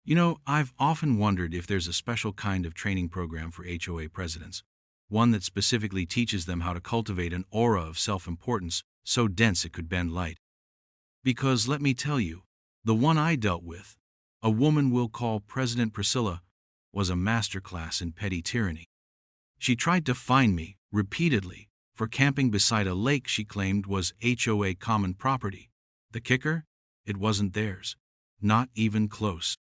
I've often wondered if there's a special kind of training program for HOA presidents, one that specifically teaches them how to cultivate an aura of self-importance so dense it could bend light. Because let me tell you, the one I dealt with, a woman we'll call President Priscilla, was a masterclass in petty tyranny. She tried to fine me, repeatedly, for camping beside a lake she claimed was HOA common property. The kicker? It wasn't theirs. Not even close.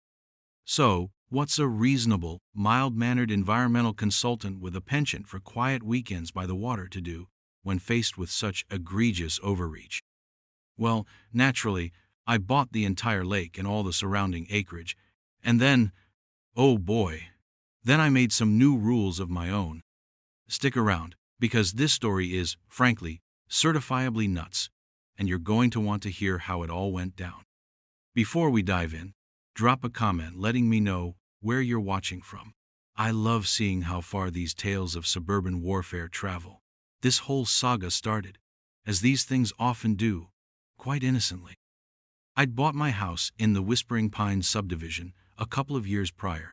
So, what's a reasonable, mild-mannered environmental consultant with a penchant for quiet weekends by the water to do when faced with such egregious overreach? Well, naturally, I bought the entire lake and all the surrounding acreage, and then, oh boy, then I made some new rules of my own. Stick around, because this story is, frankly, certifiably nuts, and you're going to want to hear how it all went down. Before we dive in, drop a comment letting me know where you're watching from. I love seeing how far these tales of suburban warfare travel. This whole saga started, as these things often do, quite innocently. I'd bought my house in the Whispering Pines subdivision a couple of years prior.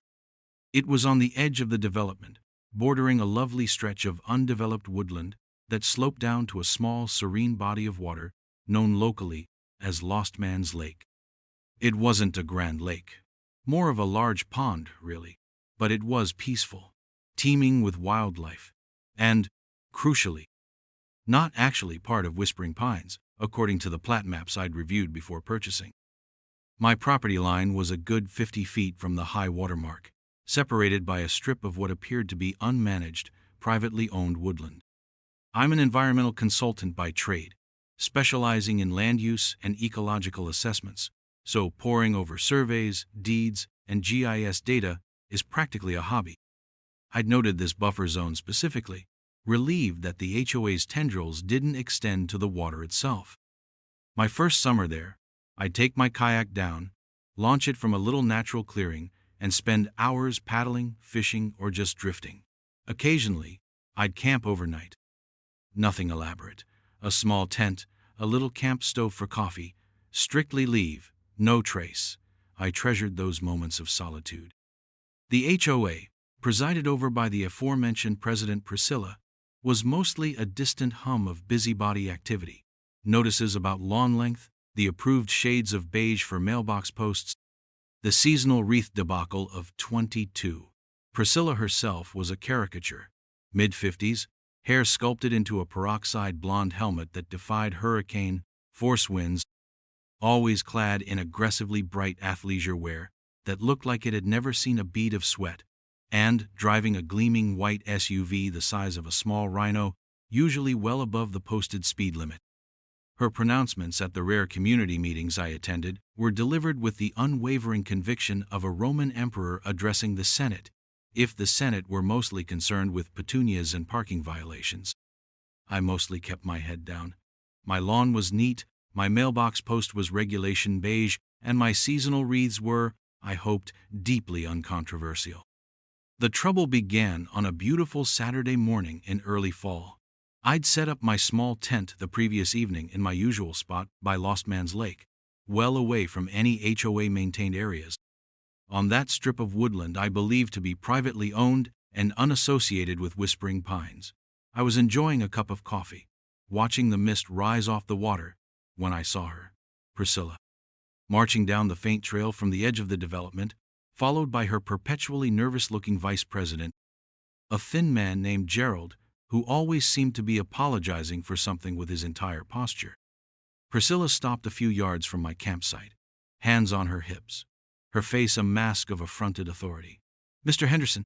It was on the edge of the development, bordering a lovely stretch of undeveloped woodland that sloped down to a small, serene body of water known locally as Lost Man's Lake. It wasn't a grand lake, more of a large pond, really, but it was peaceful, teeming with wildlife, and, crucially, not actually part of Whispering Pines, according to the plat maps I'd reviewed before purchasing. My property line was a good 50 feet from the high water mark, separated by a strip of what appeared to be unmanaged, privately owned woodland. I'm an environmental consultant by trade, specializing in land use and ecological assessments, so poring over surveys, deeds, and GIS data is practically a hobby. I'd noted this buffer zone specifically, relieved that the HOA's tendrils didn't extend to the water itself. My first summer there, I'd take my kayak down, launch it from a little natural clearing, and spend hours paddling, fishing, or just drifting. Occasionally, I'd camp overnight. Nothing elaborate. A small tent, a little camp stove for coffee, strictly leave, no trace. I treasured those moments of solitude. The HOA, presided over by the aforementioned President Priscilla, was mostly a distant hum of busybody activity. Notices about lawn length, the approved shades of beige for mailbox posts, the seasonal wreath debacle of 22. Priscilla herself was a caricature. Mid-50s, hair sculpted into a peroxide blonde helmet that defied hurricane, force winds, always clad in aggressively bright athleisure wear that looked like it had never seen a bead of sweat, and driving a gleaming white SUV the size of a small Rhino, usually well above the posted speed limit. Her pronouncements at the rare community meetings I attended were delivered with the unwavering conviction of a Roman emperor addressing the Senate, if the Senate were mostly concerned with petunias and parking violations. I mostly kept my head down. My lawn was neat, my mailbox post was regulation beige, and my seasonal wreaths were, I hoped, deeply uncontroversial. The trouble began on a beautiful Saturday morning in early fall. I'd set up my small tent the previous evening in my usual spot by Lost Man's Lake, well away from any HOA-maintained areas. On that strip of woodland I believed to be privately owned and unassociated with Whispering Pines. I was enjoying a cup of coffee, watching the mist rise off the water, when I saw her, Priscilla, marching down the faint trail from the edge of the development, followed by her perpetually nervous-looking vice president, a thin man named Gerald, who always seemed to be apologizing for something with his entire posture. Priscilla stopped a few yards from my campsite, hands on her hips, her face a mask of affronted authority. "Mr. Henderson,"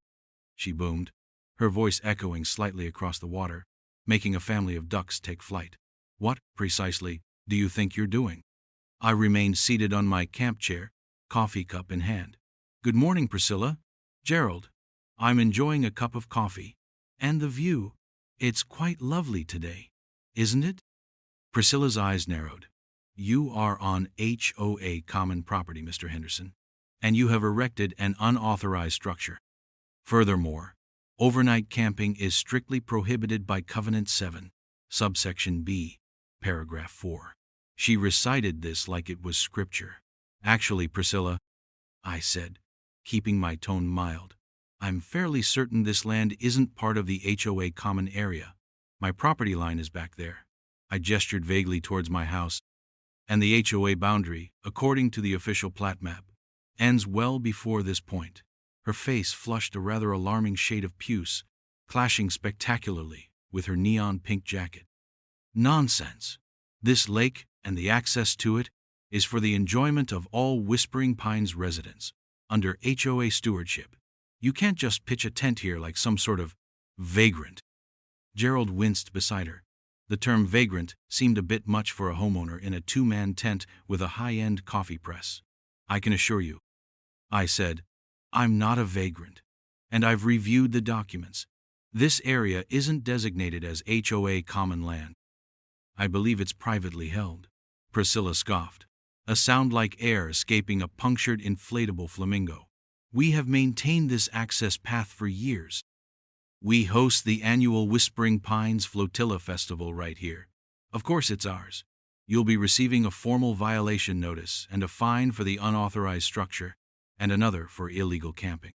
she boomed, her voice echoing slightly across the water, making a family of ducks take flight. "What, precisely, do you think you're doing?" I remained seated on my camp chair, coffee cup in hand. "Good morning, Priscilla." "Gerald, I'm enjoying a cup of coffee. And the view. It's quite lovely today, isn't it?" Priscilla's eyes narrowed. "You are on HOA common property, Mr. Henderson, and you have erected an unauthorized structure. Furthermore, overnight camping is strictly prohibited by Covenant 7, subsection B, paragraph 4. She recited this like it was scripture. "Actually, Priscilla," I said, keeping my tone mild. I'm fairly certain this land isn't part of the HOA common area. My property line is back there. I gestured vaguely towards my house, and the HOA boundary, according to the official plat map, ends well before this point. Her face flushed a rather alarming shade of puce, clashing spectacularly with her neon pink jacket. Nonsense. This lake and the access to it is for the enjoyment of all Whispering Pines residents, under HOA stewardship. You can't just pitch a tent here like some sort of vagrant. Gerald winced beside her. The term vagrant seemed a bit much for a homeowner in a two-man tent with a high-end coffee press. I can assure you, I said, I'm not a vagrant, and I've reviewed the documents. This area isn't designated as HOA common land. I believe it's privately held. Priscilla scoffed, a sound like air escaping a punctured inflatable flamingo. We have maintained this access path for years. We host the annual Whispering Pines Flotilla Festival right here. Of course it's ours. You'll be receiving a formal violation notice and a fine for the unauthorized structure, and another for illegal camping.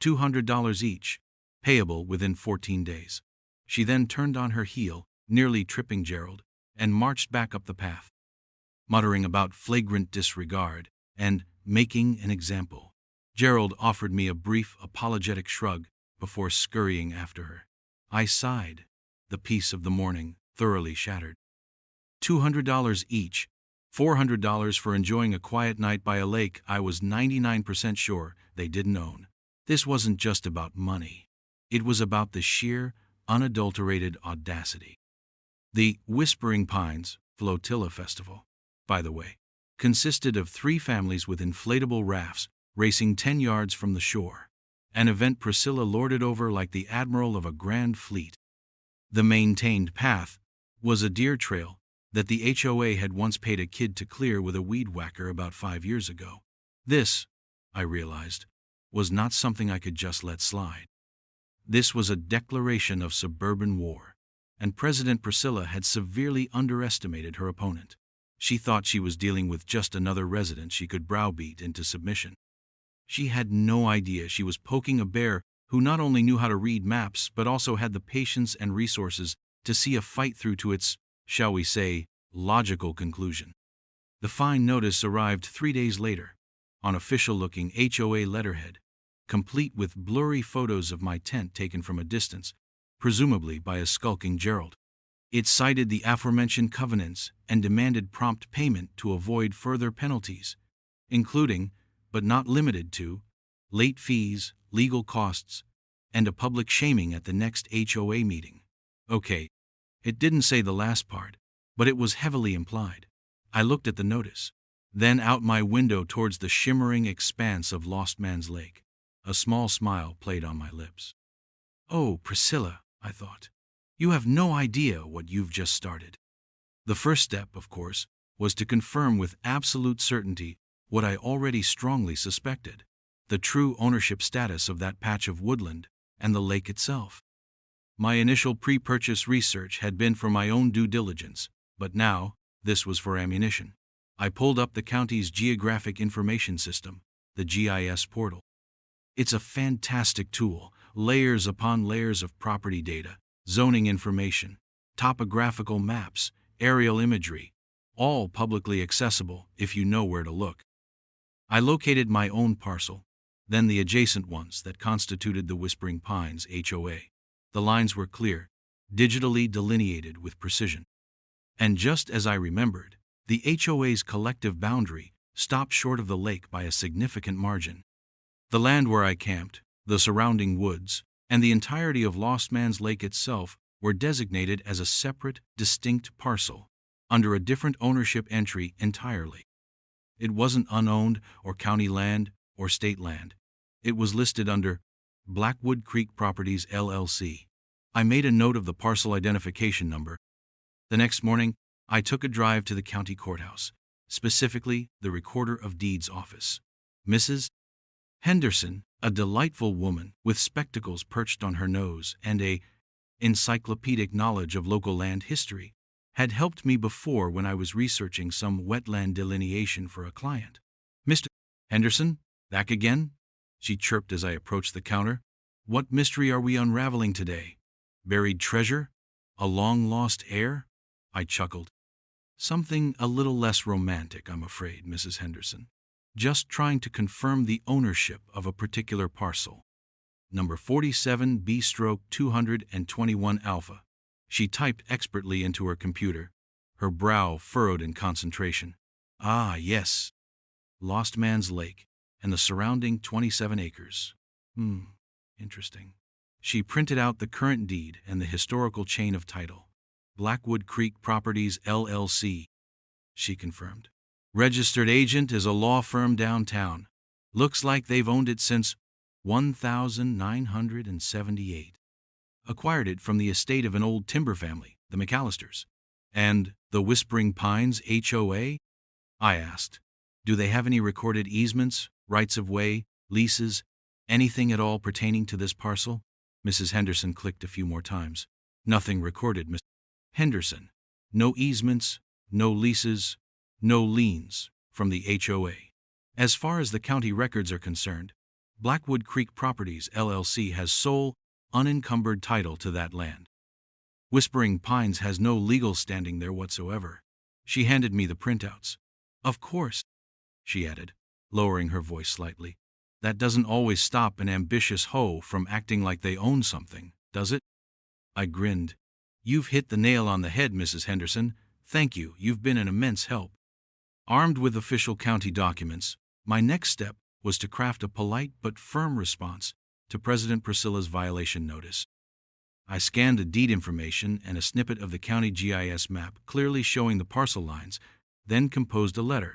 $200 each, payable within 14 days. She then turned on her heel, nearly tripping Gerald, and marched back up the path, muttering about flagrant disregard and making an example. Gerald offered me a brief, apologetic shrug before scurrying after her. I sighed, the peace of the morning thoroughly shattered. $200 each, $400 for enjoying a quiet night by a lake I was 99% sure they didn't own. This wasn't just about money. It was about the sheer, unadulterated audacity. The Whispering Pines Flotilla Festival, by the way, consisted of 3 families with inflatable rafts racing 10 yards from the shore, an event Priscilla lorded over like the admiral of a grand fleet. The maintained path was a deer trail that the HOA had once paid a kid to clear with a weed whacker about 5 years ago. This, I realized, was not something I could just let slide. This was a declaration of suburban war, and President Priscilla had severely underestimated her opponent. She thought she was dealing with just another resident she could browbeat into submission. She had no idea she was poking a bear who not only knew how to read maps but also had the patience and resources to see a fight through to its, shall we say, logical conclusion. The fine notice arrived 3 days later, on official-looking HOA letterhead, complete with blurry photos of my tent taken from a distance, presumably by a skulking Gerald. It cited the aforementioned covenants and demanded prompt payment to avoid further penalties, including, but not limited to, late fees, legal costs, and a public shaming at the next HOA meeting. Okay, it didn't say the last part, but it was heavily implied. I looked at the notice, then out my window towards the shimmering expanse of Lost Man's Lake. A small smile played on my lips. Oh, Priscilla, I thought, you have no idea what you've just started. The first step, of course, was to confirm with absolute certainty what I already strongly suspected, the true ownership status of that patch of woodland and the lake itself. My initial pre-purchase research had been for my own due diligence, but now, this was for ammunition. I pulled up the county's Geographic Information System, the GIS portal. It's a fantastic tool, layers upon layers of property data, zoning information, topographical maps, aerial imagery, all publicly accessible if you know where to look. I located my own parcel, then the adjacent ones that constituted the Whispering Pines HOA. The lines were clear, digitally delineated with precision. And just as I remembered, the HOA's collective boundary stopped short of the lake by a significant margin. The land where I camped, the surrounding woods, and the entirety of Lost Man's Lake itself were designated as a separate, distinct parcel, under a different ownership entry entirely. It wasn't unowned or county land or state land. It was listed under Blackwood Creek Properties LLC. I made a note of the parcel identification number. The next morning, I took a drive to the county courthouse, specifically the Recorder of Deeds office. Mrs. Henderson, a delightful woman with spectacles perched on her nose and a encyclopedic knowledge of local land history, had helped me before when I was researching some wetland delineation for a client. Mr. Henderson, back again? she chirped as I approached the counter. What mystery are we unraveling today? Buried treasure? A long-lost heir? I chuckled. Something a little less romantic, I'm afraid, Mrs. Henderson. Just trying to confirm the ownership of a particular parcel. Number 47 B/221 Alpha. She typed expertly into her computer, her brow furrowed in concentration. Ah, yes. Lost Man's Lake and the surrounding 27 acres. Interesting. She printed out the current deed and the historical chain of title. Blackwood Creek Properties, LLC. She confirmed. Registered agent is a law firm downtown. Looks like they've owned it since 1978. Acquired it from the estate of an old timber family, the McAllisters. And the Whispering Pines HOA? I asked. Do they have any recorded easements, rights of way, leases, anything at all pertaining to this parcel? Mrs. Henderson clicked a few more times. Nothing recorded, Miss Henderson. No easements, no leases, no liens from the HOA. As far as the county records are concerned, Blackwood Creek Properties, LLC has sole, unencumbered title to that land. Whispering Pines has no legal standing there whatsoever. She handed me the printouts. Of course, she added, lowering her voice slightly. That doesn't always stop an ambitious hoe from acting like they own something, does it? I grinned. You've hit the nail on the head, Mrs. Henderson. Thank you, you've been an immense help. Armed with official county documents, my next step was to craft a polite but firm response to President Priscilla's violation notice. I scanned the deed information and a snippet of the county GIS map clearly showing the parcel lines, then composed a letter.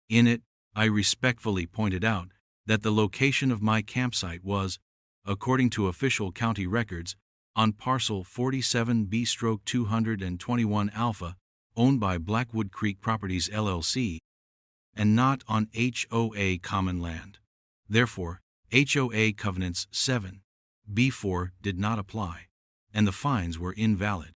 In it, I respectfully pointed out that the location of my campsite was, according to official county records, on parcel 47 B/221 Alpha, owned by Blackwood Creek Properties LLC, and not on HOA common land. Therefore, HOA Covenants 7B4 did not apply, and the fines were invalid.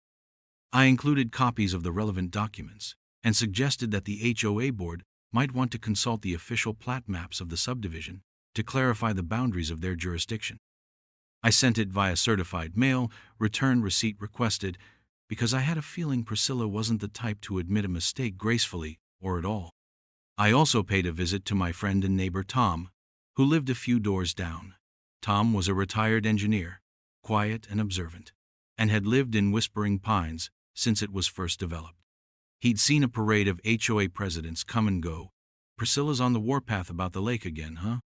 I included copies of the relevant documents and suggested that the HOA board might want to consult the official plat maps of the subdivision to clarify the boundaries of their jurisdiction. I sent it via certified mail, return receipt requested, because I had a feeling Priscilla wasn't the type to admit a mistake gracefully or at all. I also paid a visit to my friend and neighbor Tom, who lived a few doors down. Tom was a retired engineer, quiet and observant, and had lived in Whispering Pines since it was first developed. He'd seen a parade of HOA presidents come and go. Priscilla's on the warpath about the lake again, huh?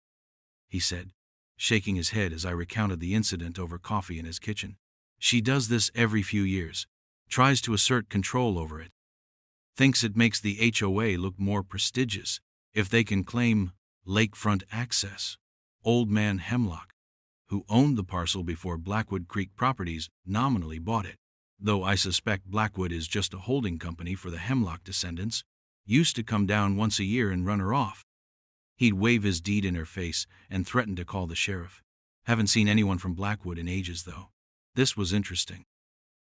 He said, shaking his head as I recounted the incident over coffee in his kitchen. She does this every few years, tries to assert control over it. Thinks it makes the HOA look more prestigious if they can claim lakefront access. Old man Hemlock, who owned the parcel before Blackwood Creek Properties, nominally bought it, though I suspect Blackwood is just a holding company for the Hemlock descendants, used to come down once a year and run her off. He'd wave his deed in her face and threaten to call the sheriff. Haven't seen anyone from Blackwood in ages, though. This was interesting.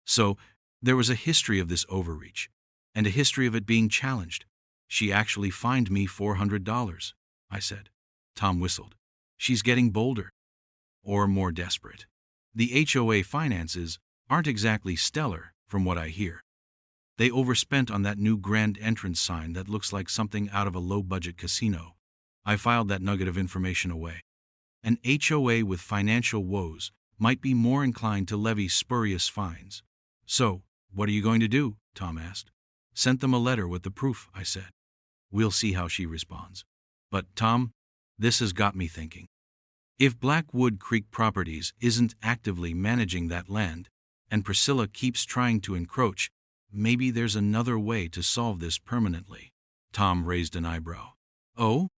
So, there was a history of this overreach, and a history of it being challenged. She actually fined me $400, I said. Tom whistled. She's getting bolder. Or more desperate. The HOA finances aren't exactly stellar, from what I hear. They overspent on that new grand entrance sign that looks like something out of a low-budget casino. I filed that nugget of information away. An HOA with financial woes might be more inclined to levy spurious fines. So, what are you going to do? Tom asked. Sent them a letter with the proof, I said. We'll see how she responds. But, Tom, this has got me thinking. If Blackwood Creek Properties isn't actively managing that land, and Priscilla keeps trying to encroach, maybe there's another way to solve this permanently. Tom raised an eyebrow. Oh?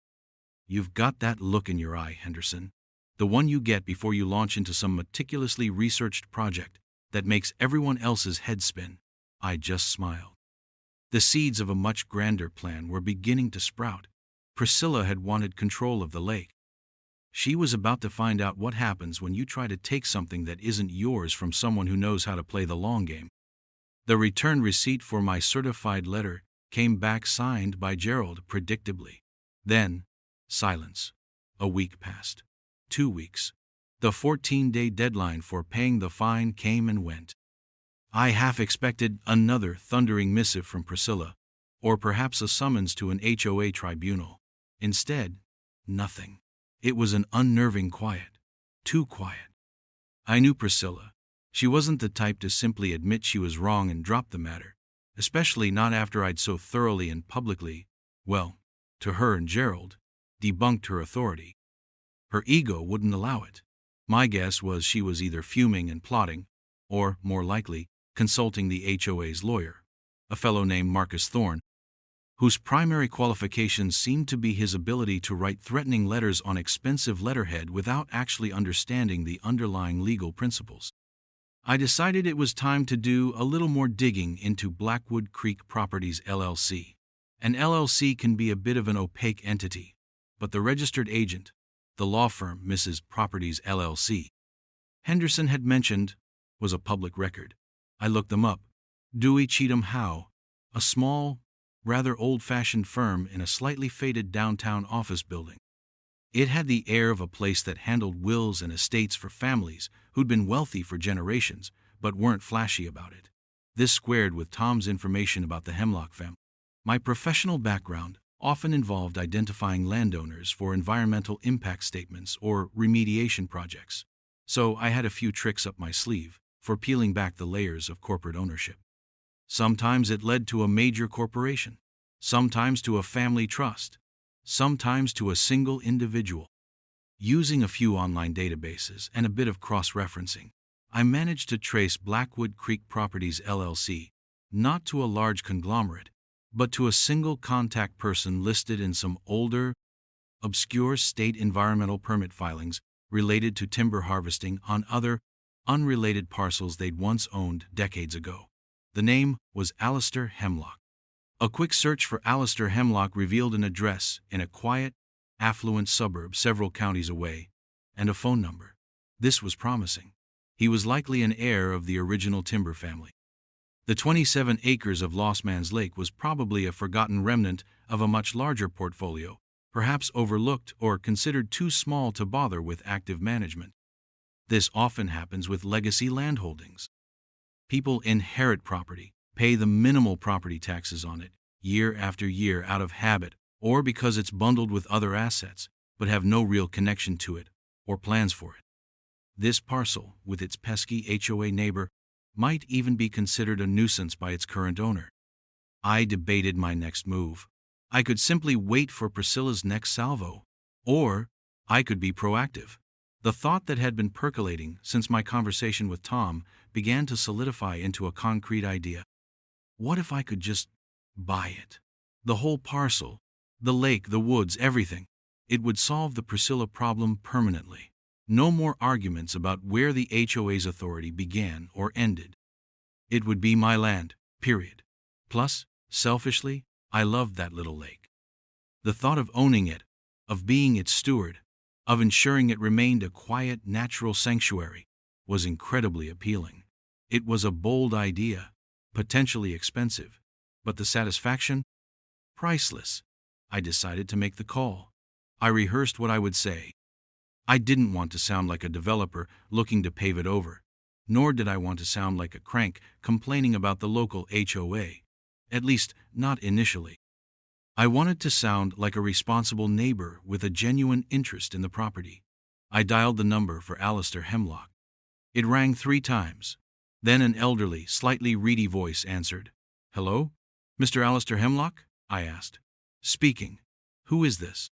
You've got that look in your eye, Henderson. The one you get before you launch into some meticulously researched project that makes everyone else's head spin. I just smiled. The seeds of a much grander plan were beginning to sprout. Priscilla had wanted control of the lake. She was about to find out what happens when you try to take something that isn't yours from someone who knows how to play the long game. The return receipt for my certified letter came back signed by Gerald predictably. Then, silence. A week passed. 2 weeks. The 14-day deadline for paying the fine came and went. I half expected another thundering missive from Priscilla, or perhaps a summons to an HOA tribunal. Instead, nothing. It was an unnerving quiet. Too quiet. I knew Priscilla. She wasn't the type to simply admit she was wrong and drop the matter, especially not after I'd so thoroughly and publicly, well, to her and Gerald, debunked her authority. Her ego wouldn't allow it. My guess was she was either fuming and plotting, or, more likely, consulting the HOA's lawyer, a fellow named Marcus Thorne, whose primary qualifications seemed to be his ability to write threatening letters on expensive letterhead without actually understanding the underlying legal principles. I decided it was time to do a little more digging into Blackwood Creek Properties LLC. An LLC can be a bit of an opaque entity, but the registered agent, the law firm Mrs. Properties LLC, Henderson had mentioned, was a public record. I looked them up. Dewey Cheatham Howe, a small, rather old-fashioned firm in a slightly faded downtown office building. It had the air of a place that handled wills and estates for families who'd been wealthy for generations, but weren't flashy about it. This squared with Tom's information about the Hemlock family. My professional background often involved identifying landowners for environmental impact statements or remediation projects, so I had a few tricks up my sleeve for peeling back the layers of corporate ownership. Sometimes it led to a major corporation, sometimes to a family trust, sometimes to a single individual. Using a few online databases and a bit of cross-referencing, I managed to trace Blackwood Creek Properties LLC, not to a large conglomerate, but to a single contact person listed in some older, obscure state environmental permit filings related to timber harvesting on other, unrelated parcels they'd once owned decades ago. The name was Alistair Hemlock. A quick search for Alistair Hemlock revealed an address in a quiet, affluent suburb several counties away, and a phone number. This was promising. He was likely an heir of the original timber family. The 27 acres of Lost Man's Lake was probably a forgotten remnant of a much larger portfolio, perhaps overlooked or considered too small to bother with active management. This often happens with legacy landholdings. People inherit property, pay the minimal property taxes on it, year after year out of habit, or because it's bundled with other assets, but have no real connection to it, or plans for it. This parcel, with its pesky HOA neighbor, might even be considered a nuisance by its current owner. I debated my next move. I could simply wait for Priscilla's next salvo, or I could be proactive. The thought that had been percolating since my conversation with Tom began to solidify into a concrete idea. What if I could just buy it? The whole parcel, the lake, the woods, everything. It would solve the Priscilla problem permanently. No more arguments about where the HOA's authority began or ended. It would be my land, period. Plus, selfishly, I loved that little lake. The thought of owning it, of being its steward, of ensuring it remained a quiet, natural sanctuary, was incredibly appealing. It was a bold idea, potentially expensive, but the satisfaction? Priceless. I decided to make the call. I rehearsed what I would say. I didn't want to sound like a developer looking to pave it over, nor did I want to sound like a crank complaining about the local HOA, at least not initially. I wanted to sound like a responsible neighbor with a genuine interest in the property. I dialed the number for Alistair Hemlock. It rang 3 times. Then an elderly, slightly reedy voice answered. "Hello? Mr. Alistair Hemlock?" I asked. "Speaking. Who is this?"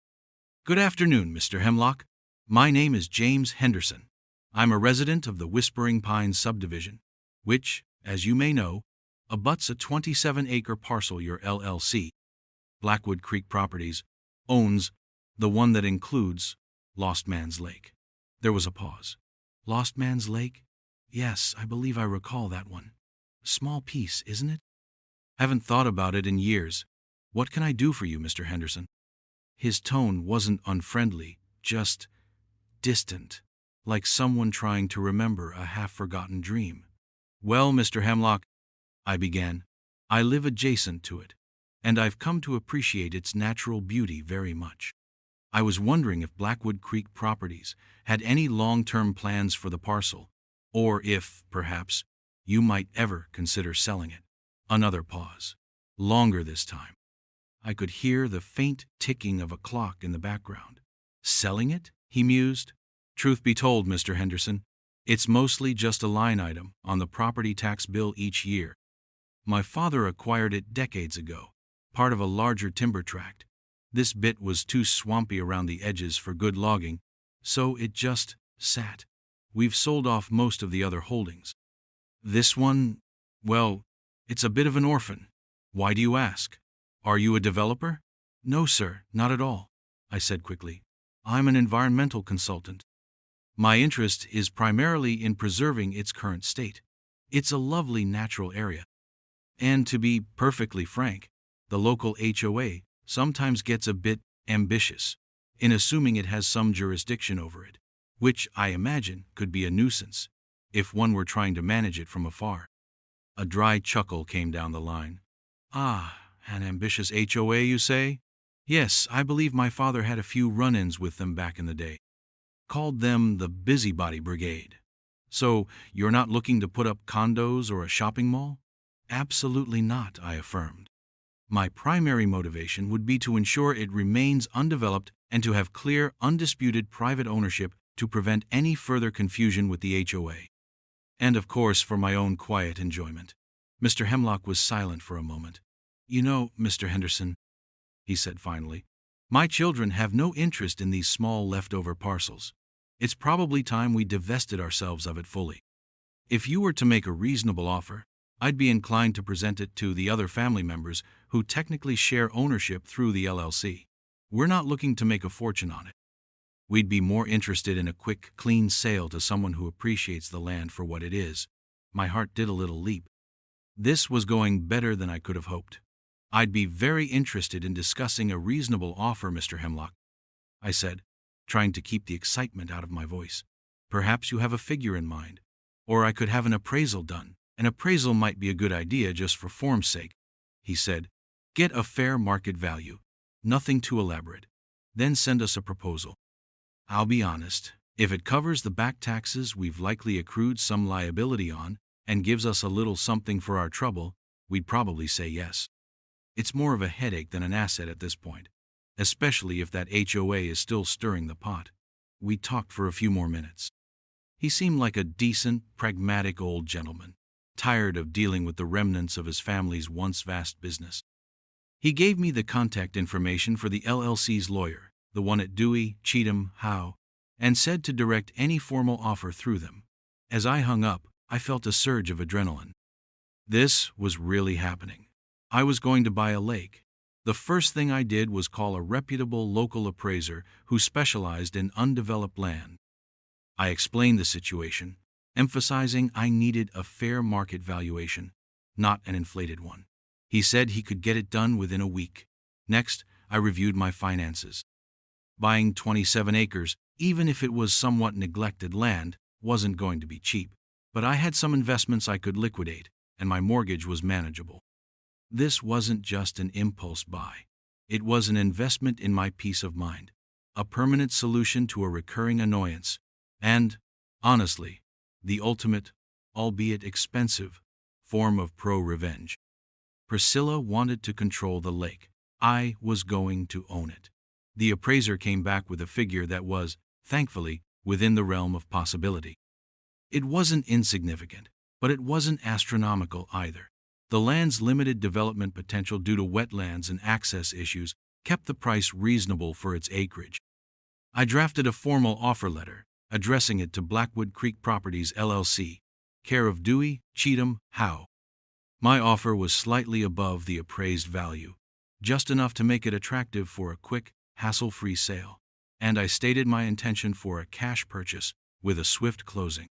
"Good afternoon, Mr. Hemlock. My name is James Henderson. I'm a resident of the Whispering Pines subdivision, which, as you may know, abuts a 27-acre parcel your LLC, Blackwood Creek Properties, owns, the one that includes Lost Man's Lake." There was a pause. Lost Man's Lake? Yes, I believe I recall that one. A small piece, isn't it? Haven't thought about it in years. What can I do for you, Mr. Henderson? His tone wasn't unfriendly, just distant, like someone trying to remember a half-forgotten dream. "Well, Mr. Hemlock," I began, "I live adjacent to it, and I've come to appreciate its natural beauty very much. I was wondering if Blackwood Creek Properties had any long-term plans for the parcel, or if, perhaps, you might ever consider selling it. Another pause. Longer this time. I could hear the faint ticking of a clock in the background. Selling it? He mused. Truth be told, Mr. Henderson, it's mostly just a line item on the property tax bill each year. My father acquired it decades ago, part of a larger timber tract. This bit was too swampy around the edges for good logging, so it just sat. We've sold off most of the other holdings. This one, well, it's a bit of an orphan. Why do you ask? Are you a developer? No, sir, not at all, I said quickly. I'm an environmental consultant. My interest is primarily in preserving its current state. It's a lovely natural area. And to be perfectly frank, the local HOA sometimes gets a bit ambitious in assuming it has some jurisdiction over it, which I imagine could be a nuisance if one were trying to manage it from afar. A dry chuckle came down the line. Ah, an ambitious HOA, you say? Yes, I believe my father had a few run-ins with them back in the day. Called them the Busybody Brigade. So, you're not looking to put up condos or a shopping mall? Absolutely not, I affirmed. My primary motivation would be to ensure it remains undeveloped and to have clear, undisputed private ownership to prevent any further confusion with the HOA. And of course, for my own quiet enjoyment. Mr. Hemlock was silent for a moment. You know, Mr. Henderson, he said finally, my children have no interest in these small leftover parcels. It's probably time we divested ourselves of it fully. If you were to make a reasonable offer, I'd be inclined to present it to the other family members who technically share ownership through the LLC. We're not looking to make a fortune on it. We'd be more interested in a quick, clean sale to someone who appreciates the land for what it is. My heart did a little leap. This was going better than I could have hoped. I'd be very interested in discussing a reasonable offer, Mr. Hemlock, I said, trying to keep the excitement out of my voice. Perhaps you have a figure in mind, or I could have an appraisal done. An appraisal might be a good idea just for form's sake, he said. Get a fair market value, nothing too elaborate. Then send us a proposal. I'll be honest, if it covers the back taxes we've likely accrued some liability on and gives us a little something for our trouble, we'd probably say yes. It's more of a headache than an asset at this point, especially if that HOA is still stirring the pot. We talked for a few more minutes. He seemed like a decent, pragmatic old gentleman, tired of dealing with the remnants of his family's once vast business. He gave me the contact information for the LLC's lawyer, the one at Dewey, Cheatham, Howe, and said to direct any formal offer through them. As I hung up, I felt a surge of adrenaline. This was really happening. I was going to buy a lake. The first thing I did was call a reputable local appraiser who specialized in undeveloped land. I explained the situation, emphasizing I needed a fair market valuation, not an inflated one. He said he could get it done within a week. Next, I reviewed my finances. Buying 27 acres, even if it was somewhat neglected land, wasn't going to be cheap. But I had some investments I could liquidate, and my mortgage was manageable. This wasn't just an impulse buy. It was an investment in my peace of mind, a permanent solution to a recurring annoyance, and, honestly, the ultimate, albeit expensive, form of pro-revenge. Priscilla wanted to control the lake. I was going to own it. The appraiser came back with a figure that was, thankfully, within the realm of possibility. It wasn't insignificant, but it wasn't astronomical either. The land's limited development potential due to wetlands and access issues kept the price reasonable for its acreage. I drafted a formal offer letter, addressing it to Blackwood Creek Properties LLC, care of Dewey, Cheatham, Howe. My offer was slightly above the appraised value, just enough to make it attractive for a quick, hassle-free sale, and I stated my intention for a cash purchase with a swift closing.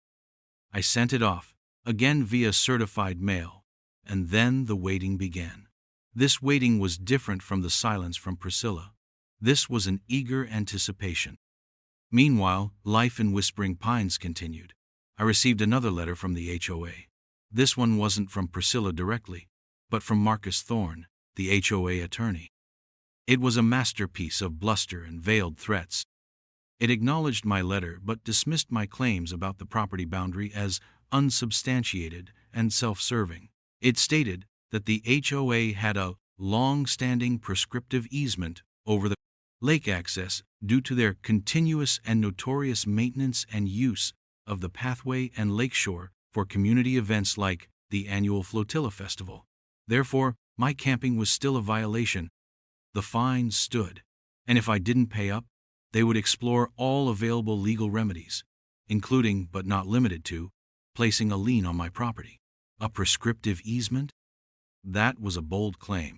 I sent it off, again via certified mail, and then the waiting began. This waiting was different from the silence from Priscilla. This was an eager anticipation. Meanwhile, life in Whispering Pines continued. I received another letter from the HOA. This one wasn't from Priscilla directly, but from Marcus Thorne, the HOA attorney. It was a masterpiece of bluster and veiled threats. It acknowledged my letter but dismissed my claims about the property boundary as unsubstantiated and self-serving. It stated that the HOA had a long-standing prescriptive easement over the lake access due to their continuous and notorious maintenance and use of the pathway and lakeshore for community events like the annual Flotilla Festival. Therefore, my camping was still a violation. The fine stood, and if I didn't pay up, they would explore all available legal remedies, including, but not limited to, placing a lien on my property. A prescriptive easement? That was a bold claim.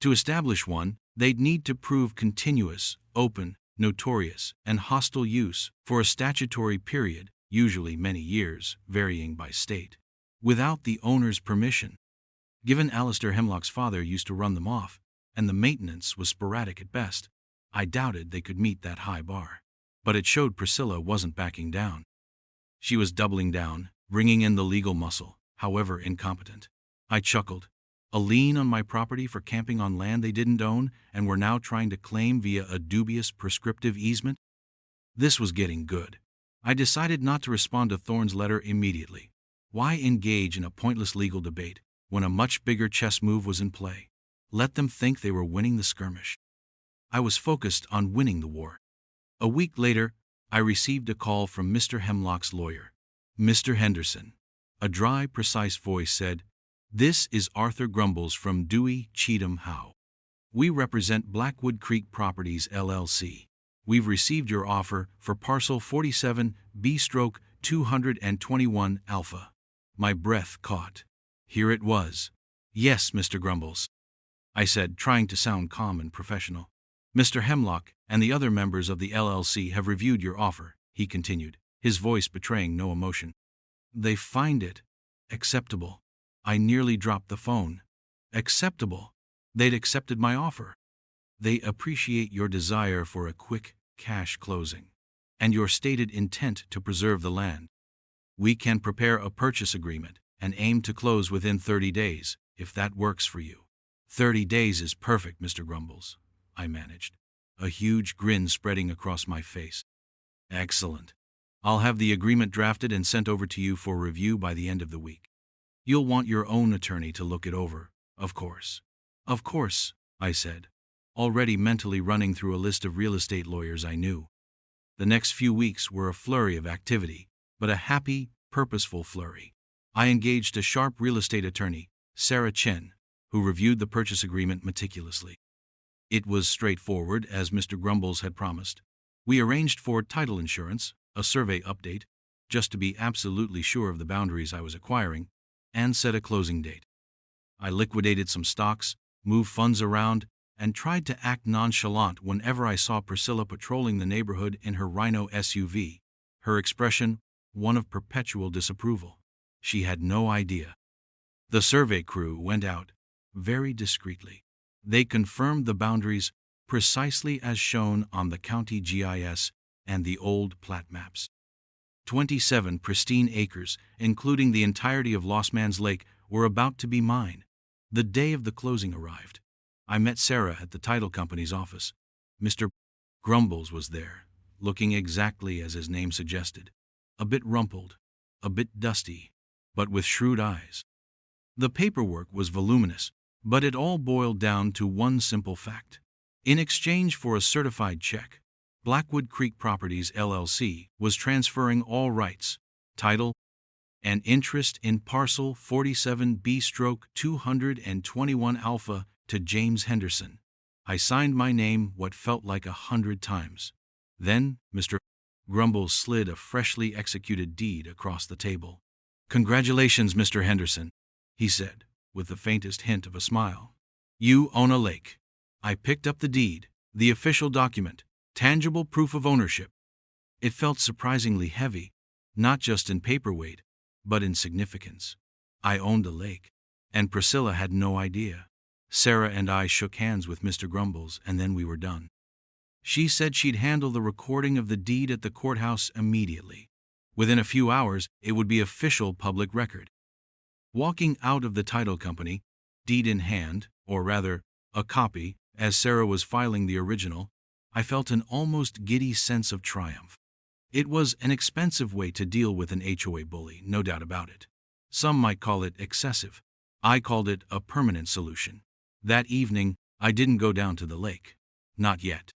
To establish one, they'd need to prove continuous, open, notorious, and hostile use for a statutory period, usually many years, varying by state, without the owner's permission. Given Alistair Hemlock's father used to run them off, and the maintenance was sporadic at best, I doubted they could meet that high bar. But it showed Priscilla wasn't backing down. She was doubling down, bringing in the legal muscle, however incompetent. I chuckled. A lien on my property for camping on land they didn't own and were now trying to claim via a dubious prescriptive easement? This was getting good. I decided not to respond to Thorne's letter immediately. Why engage in a pointless legal debate when a much bigger chess move was in play? Let them think they were winning the skirmish. I was focused on winning the war. A week later, I received a call from Mr. Hemlock's lawyer. Mr. Henderson. A dry, precise voice said, "This is Arthur Grumbles from Dewey, Cheatham Howe. We represent Blackwood Creek Properties, LLC. We've received your offer for parcel 47 B/221 Alpha." My breath caught. Here it was. "Yes, Mr. Grumbles," I said, trying to sound calm and professional. "Mr. Hemlock and the other members of the LLC have reviewed your offer," he continued, his voice betraying no emotion. "They find it acceptable." I nearly dropped the phone. Acceptable? They'd accepted my offer. "They appreciate your desire for a quick cash closing and your stated intent to preserve the land. We can prepare a purchase agreement and aim to close within 30 days, if that works for you." 30 days is perfect, Mr. Grumbles," I managed, a huge grin spreading across my face. "Excellent. I'll have the agreement drafted and sent over to you for review by the end of the week. You'll want your own attorney to look it over, of course." "Of course," I said, already mentally running through a list of real estate lawyers I knew. The next few weeks were a flurry of activity, but a happy, purposeful flurry. I engaged a sharp real estate attorney, Sarah Chen, who reviewed the purchase agreement meticulously. It was straightforward, as Mr. Grumbles had promised. We arranged for title insurance, a survey update, just to be absolutely sure of the boundaries I was acquiring, and set a closing date. I liquidated some stocks, moved funds around, and tried to act nonchalant whenever I saw Priscilla patrolling the neighborhood in her Rhino SUV, her expression one of perpetual disapproval. She had no idea. The survey crew went out, very discreetly. They confirmed the boundaries precisely as shown on the county GIS and the old plat maps. 27 pristine acres, including the entirety of Lost Man's Lake, were about to be mine. The day of the closing arrived. I met Sarah at the title company's office. Mr. Grumbles was there, looking exactly as his name suggested. A bit rumpled, a bit dusty, but with shrewd eyes. The paperwork was voluminous, but it all boiled down to one simple fact. In exchange for a certified check, Blackwood Creek Properties, LLC, was transferring all rights, title, and interest in parcel 47 B/221 Alpha to James Henderson. I signed my name what felt like 100 times. Then Mr. Grumbles slid a freshly executed deed across the table. "Congratulations, Mr. Henderson," he said, with the faintest hint of a smile. "You own a lake." I picked up the deed, the official document, tangible proof of ownership. It felt surprisingly heavy, not just in paperweight, but in significance. I owned a lake, and Priscilla had no idea. Sarah and I shook hands with Mr. Grumbles, and then we were done. She said she'd handle the recording of the deed at the courthouse immediately. Within a few hours, it would be official public record. Walking out of the title company, deed in hand, or rather, a copy, As Sarah was filing the original, I felt an almost giddy sense of triumph. It was an expensive way to deal with an HOA bully, no doubt about it. Some might call it excessive. I called it a permanent solution. That evening, I didn't go down to the lake. Not yet.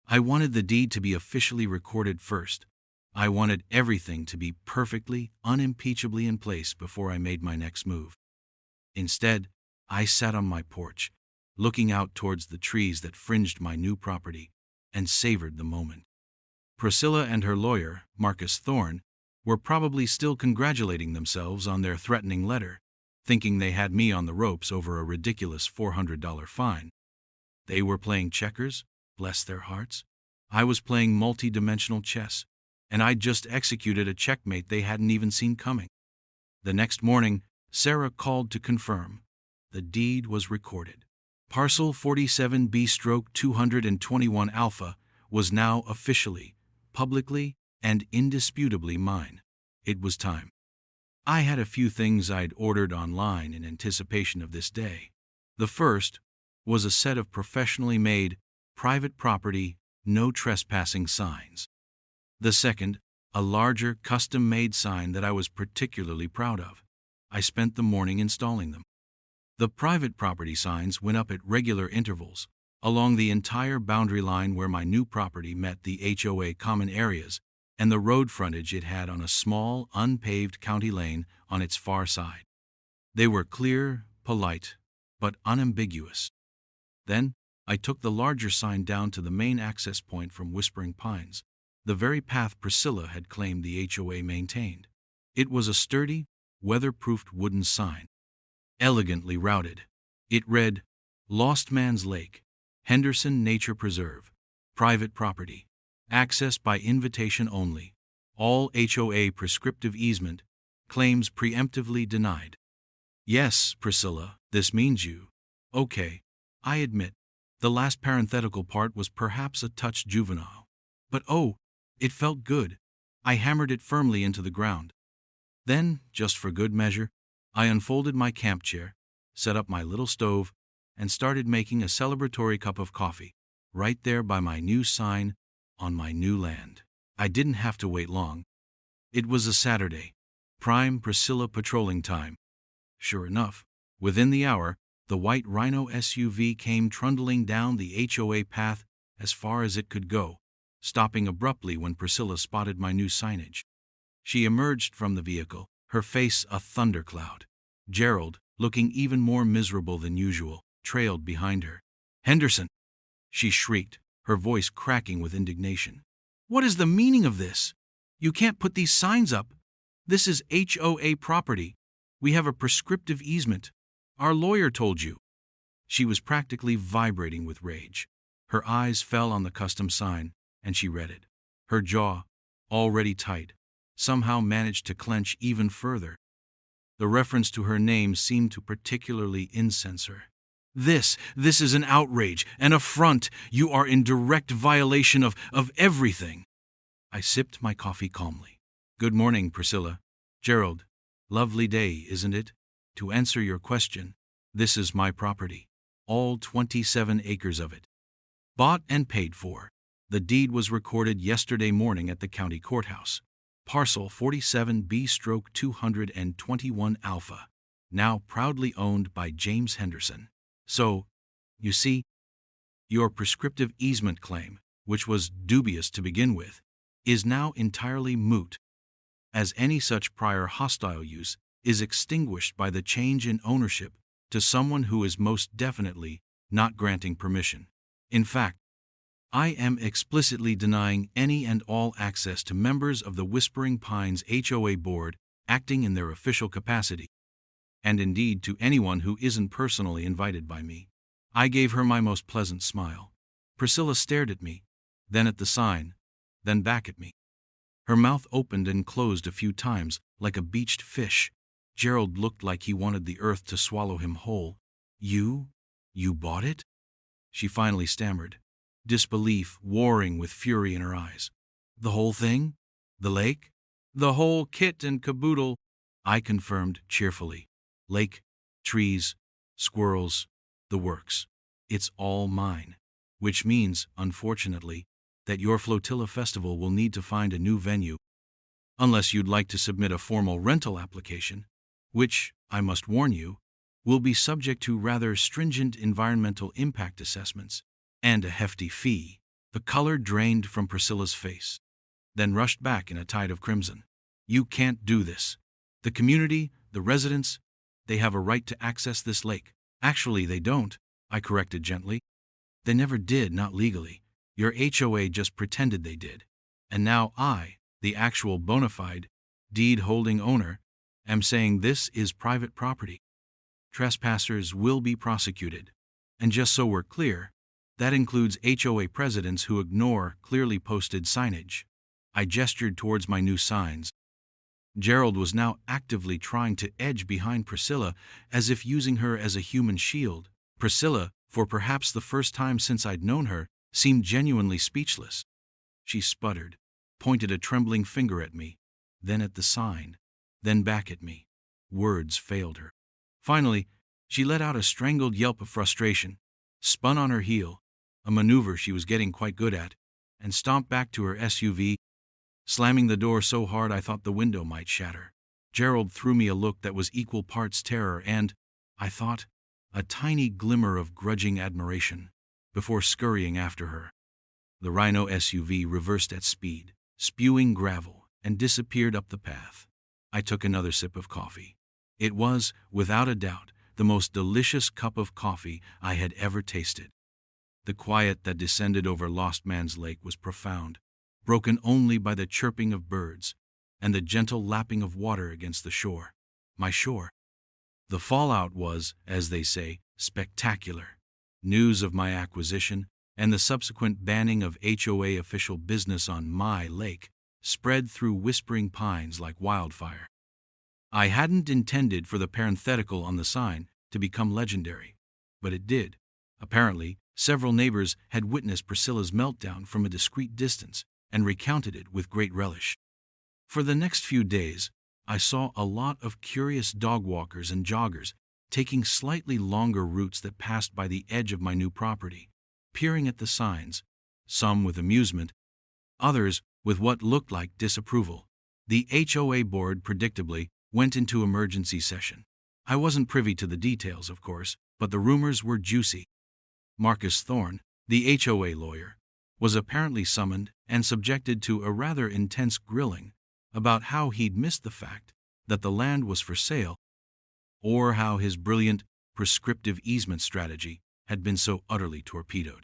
I wanted the deed to be officially recorded first. I wanted everything to be perfectly, unimpeachably in place before I made my next move. Instead, I sat on my porch, looking out towards the trees that fringed my new property, and savored the moment. Priscilla and her lawyer, Marcus Thorne, were probably still congratulating themselves on their threatening letter, thinking they had me on the ropes over a ridiculous $400 fine. They were playing checkers, bless their hearts. I was playing multi-dimensional chess, and I'd just executed a checkmate they hadn't even seen coming. The next morning, Sarah called to confirm. The deed was recorded. Parcel 47B/221 Alpha was now officially, publicly, and indisputably mine. It was time. I had a few things I'd ordered online in anticipation of this day. The first was a set of professionally made, private property, no trespassing signs. The second, a larger, custom-made sign that I was particularly proud of. I spent the morning installing them. The private property signs went up at regular intervals, along the entire boundary line where my new property met the HOA common areas and the road frontage it had on a small, unpaved county lane on its far side. They were clear, polite, but unambiguous. Then, I took the larger sign down to the main access point from Whispering Pines, the very path Priscilla had claimed the HOA maintained. It was a sturdy, weather-proofed wooden sign, elegantly routed. It read, Lost Man's Lake, Henderson Nature Preserve, private property, access by invitation only, all HOA prescriptive easement, claims preemptively denied. Yes, Priscilla, this means you. Okay, I admit, the last parenthetical part was perhaps a touch juvenile. But oh, it felt good. I hammered it firmly into the ground. Then, just for good measure, I unfolded my camp chair, set up my little stove, and started making a celebratory cup of coffee, right there by my new sign, on my new land. I didn't have to wait long. It was a Saturday, prime Priscilla patrolling time. Sure enough, within the hour, the white Rhino SUV came trundling down the HOA path as far as it could go, stopping abruptly when Priscilla spotted my new signage. She emerged from the vehicle, her face a thundercloud. Gerald, looking even more miserable than usual, trailed behind her. Henderson! She shrieked, her voice cracking with indignation. What is the meaning of this? You can't put these signs up. This is HOA property. We have a prescriptive easement. Our lawyer told you. She was practically vibrating with rage. Her eyes fell on the custom sign, and she read it. Her jaw, already tight, somehow managed to clench even further. The reference to her name seemed to particularly incense her. This is an outrage, an affront. You are in direct violation of everything. I sipped my coffee calmly. Good morning, Priscilla. Gerald, lovely day, isn't it? To answer your question, this is my property. All 27 acres of it. Bought and paid for. The deed was recorded yesterday morning at the county courthouse. Parcel 47B/221 Alpha, now proudly owned by James Henderson. So, you see, your prescriptive easement claim, which was dubious to begin with, is now entirely moot, as any such prior hostile use is extinguished by the change in ownership to someone who is most definitely not granting permission. In fact, I am explicitly denying any and all access to members of the Whispering Pines HOA board acting in their official capacity, and indeed to anyone who isn't personally invited by me. I gave her my most pleasant smile. Priscilla stared at me, then at the sign, then back at me. Her mouth opened and closed a few times, like a beached fish. Gerald looked like he wanted the earth to swallow him whole. You bought it? She finally stammered, disbelief warring with fury in her eyes. The whole thing? The lake? The whole kit and caboodle, I confirmed cheerfully. Lake, trees, squirrels, the works. it's all mine. Which means, unfortunately, that your flotilla festival will need to find a new venue, unless you'd like to submit a formal rental application, which, I must warn you, will be subject to rather stringent environmental impact assessments and a hefty fee. The color drained from Priscilla's face, then rushed back in a tide of crimson. You can't do this. The community, the residents, they have a right to access this lake. Actually, they don't, I corrected gently. They never did, not legally. Your HOA just pretended they did. And now I, the actual bona fide, deed-holding owner, am saying this is private property. Trespassers will be prosecuted. And just so we're clear, that includes HOA presidents who ignore clearly posted signage. I gestured towards my new signs. Gerald was now actively trying to edge behind Priscilla as if using her as a human shield. Priscilla, for perhaps the first time since I'd known her, seemed genuinely speechless. She sputtered, pointed a trembling finger at me, then at the sign, then back at me. Words failed her. Finally, she let out a strangled yelp of frustration, spun on her heel, a maneuver she was getting quite good at, and stomped back to her SUV, slamming the door so hard I thought the window might shatter. Gerald threw me a look that was equal parts terror and, I thought, a tiny glimmer of grudging admiration, before scurrying after her. The Rhino SUV reversed at speed, spewing gravel, and disappeared up the path. I took another sip of coffee. It was, without a doubt, the most delicious cup of coffee I had ever tasted. The quiet that descended over Lost Man's Lake was profound, broken only by the chirping of birds and the gentle lapping of water against the shore. My shore. The fallout was, as they say, spectacular. News of my acquisition and the subsequent banning of HOA official business on my lake spread through Whispering Pines like wildfire. I hadn't intended for the parenthetical on the sign to become legendary, but it did. Apparently, several neighbors had witnessed Priscilla's meltdown from a discreet distance and recounted it with great relish. For the next few days, I saw a lot of curious dog walkers and joggers taking slightly longer routes that passed by the edge of my new property, peering at the signs, some with amusement, others with what looked like disapproval. The HOA board, predictably, went into emergency session. I wasn't privy to the details, of course, but the rumors were juicy. Marcus Thorne, the HOA lawyer, was apparently summoned and subjected to a rather intense grilling about how he'd missed the fact that the land was for sale, or how his brilliant, prescriptive easement strategy had been so utterly torpedoed.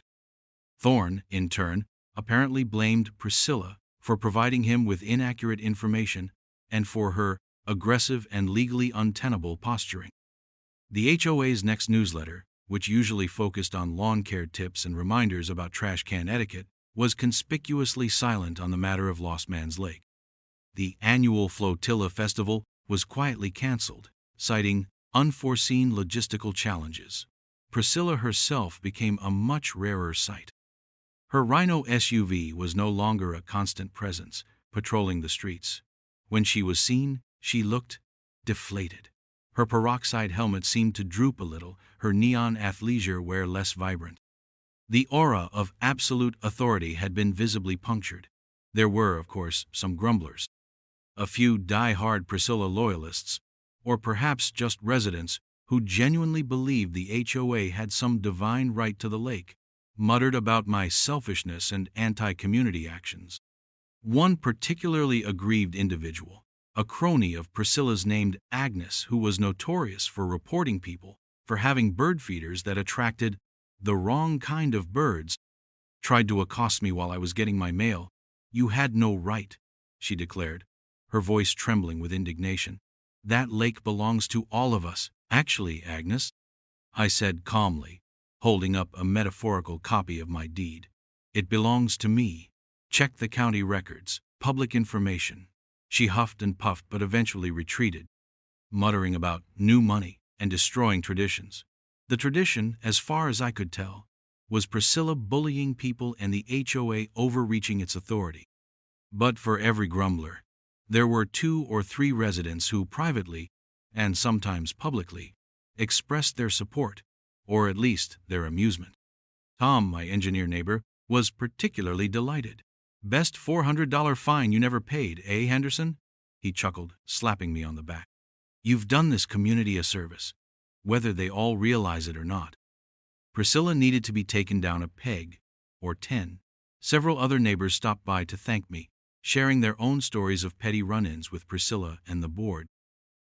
Thorne, in turn, apparently blamed Priscilla for providing him with inaccurate information and for her aggressive and legally untenable posturing. The HOA's next newsletter, which usually focused on lawn care tips and reminders about trash can etiquette, was conspicuously silent on the matter of Lost Man's Lake. The annual Flotilla Festival was quietly canceled, citing unforeseen logistical challenges. Priscilla herself became a much rarer sight. Her Rhino SUV was no longer a constant presence, patrolling the streets. When she was seen, she looked deflated. Her peroxide helmet seemed to droop a little, her neon athleisure wear less vibrant. The aura of absolute authority had been visibly punctured. There were, of course, some grumblers. A few die-hard Priscilla loyalists, or perhaps just residents who genuinely believed the HOA had some divine right to the lake, muttered about my selfishness and anti-community actions. One particularly aggrieved individual, a crony of Priscilla's named Agnes, who was notorious for reporting people for having bird feeders that attracted the wrong kind of birds, tried to accost me while I was getting my mail. "You had no right," she declared, her voice trembling with indignation. "That lake belongs to all of us." "Actually, Agnes," I said calmly, holding up a metaphorical copy of my deed, "it belongs to me. Check the county records, public information." She huffed and puffed but eventually retreated, muttering about new money and destroying traditions. The tradition, as far as I could tell, was Priscilla bullying people and the HOA overreaching its authority. But for every grumbler, there were 2 or 3 residents who privately, and sometimes publicly, expressed their support, or at least their amusement. Tom, my engineer neighbor, was particularly delighted. "Best $400 fine you never paid, eh, Henderson?" he chuckled, slapping me on the back. "You've done this community a service, whether they all realize it or not." Priscilla needed to be taken down a peg, or 10. Several other neighbors stopped by to thank me, sharing their own stories of petty run-ins with Priscilla and the board.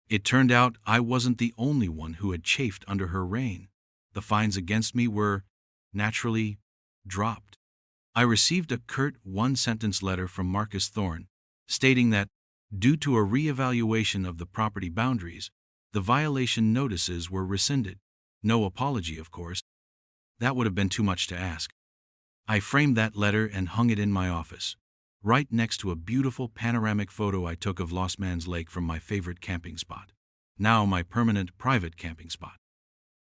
It turned out I wasn't the only one who had chafed under her reign. The fines against me were, naturally, dropped. I received a curt one-sentence letter from Marcus Thorne, stating that, due to a re-evaluation of the property boundaries, the violation notices were rescinded. No apology, of course. That would have been too much to ask. I framed that letter and hung it in my office, right next to a beautiful panoramic photo I took of Lost Man's Lake from my favorite camping spot, now my permanent private camping spot.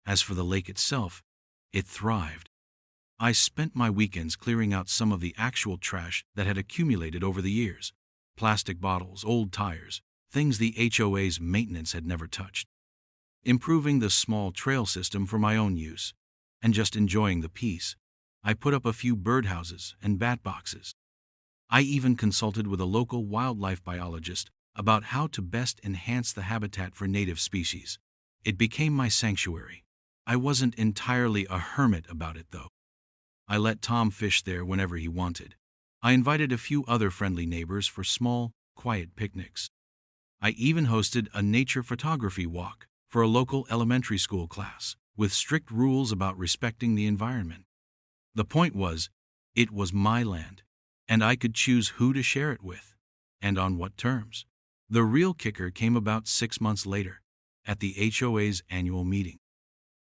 As for the lake itself, it thrived. I spent my weekends clearing out some of the actual trash that had accumulated over the years: plastic bottles, old tires, things the HOA's maintenance had never touched, improving the small trail system for my own use, and just enjoying the peace. I put up a few birdhouses and bat boxes. I even consulted with a local wildlife biologist about how to best enhance the habitat for native species. It became my sanctuary. I wasn't entirely a hermit about it, though. I let Tom fish there whenever he wanted. I invited a few other friendly neighbors for small, quiet picnics. I even hosted a nature photography walk for a local elementary school class, with strict rules about respecting the environment. The point was, it was my land, and I could choose who to share it with, and on what terms. The real kicker came about 6 months later, at the HOA's annual meeting.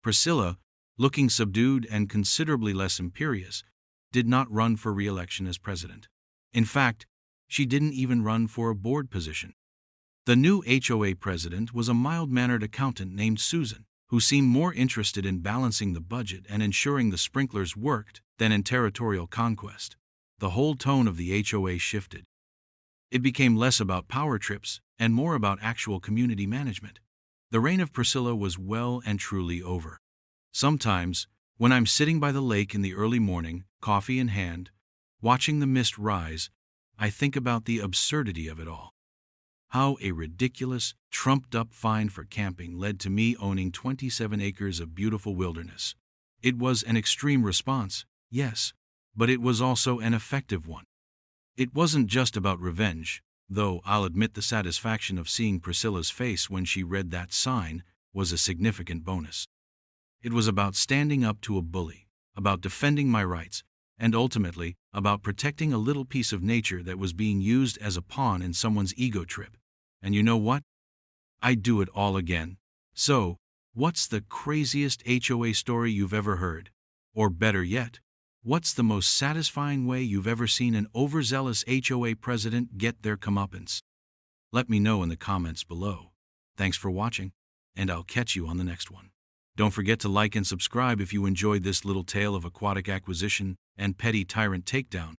Priscilla, looking subdued and considerably less imperious, did not run for re-election as president. In fact, she didn't even run for a board position. The new HOA president was a mild-mannered accountant named Susan, who seemed more interested in balancing the budget and ensuring the sprinklers worked than in territorial conquest. The whole tone of the HOA shifted. It became less about power trips and more about actual community management. The reign of Priscilla was well and truly over. Sometimes, when I'm sitting by the lake in the early morning, coffee in hand, watching the mist rise, I think about the absurdity of it all. How a ridiculous, trumped-up fine for camping led to me owning 27 acres of beautiful wilderness. It was an extreme response, yes, but it was also an effective one. It wasn't just about revenge, though I'll admit the satisfaction of seeing Priscilla's face when she read that sign was a significant bonus. It was about standing up to a bully, about defending my rights, and ultimately, about protecting a little piece of nature that was being used as a pawn in someone's ego trip. And you know what? I'd do it all again. So, what's the craziest HOA story you've ever heard? Or better yet, what's the most satisfying way you've ever seen an overzealous HOA president get their comeuppance? Let me know in the comments below. Thanks for watching, and I'll catch you on the next one. Don't forget to like and subscribe if you enjoyed this little tale of aquatic acquisition and petty tyrant takedown.